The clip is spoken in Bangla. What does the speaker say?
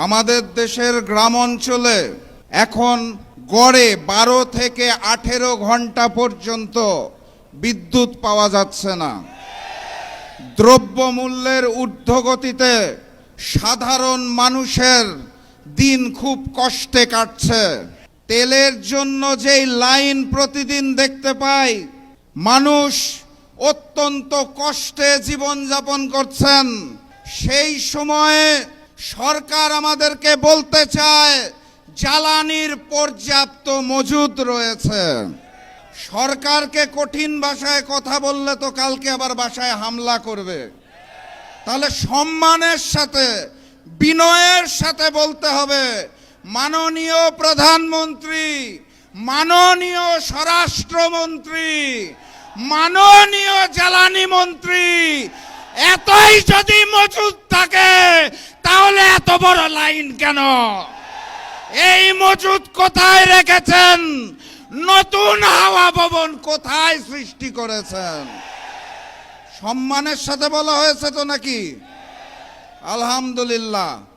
আমাদের দেশের গ্রাম অঞ্চলে এখন গড়ে 12 থেকে 18 ঘন্টা পর্যন্ত বিদ্যুৎ পাওয়া যাচ্ছে না। দ্রব্যমূল্যের ঊর্ধ্বগতিতে সাধারণ মানুষের দিন খুব কষ্টে কাটছে। তেলের জন্য যেই লাইন প্রতিদিন দেখতে পাই, মানুষ অত্যন্ত কষ্টে জীবনযাপন করছেন। সেই সময়ে সরকার আমাদেরকে বলতে চায় জ্বালানির পর্যাপ্ত মজুদ রয়েছে। সরকারকে কঠিন ভাষায় কথা বললে তো কালকে আবার বাসায় হামলা করবে। তাহলে সম্মানের সাথে, বিনয়ের সাথে বলতে হবে, মাননীয় প্রধানমন্ত্রী, মাননীয় স্বরাষ্ট্রমন্ত্রী, মাননীয় জ্বালানি মন্ত্রী, এতই যদি মজুদ থাকে তাহলে এত বড় লাইন কেন? এই মজুদ কোথায় রেখেছেন? নতুন হাওয়া ভবন কোথায় সৃষ্টি করেছেন? সম্মানের সাথে বলা হয়েছে তো নাকি? আলহামদুলিল্লাহ।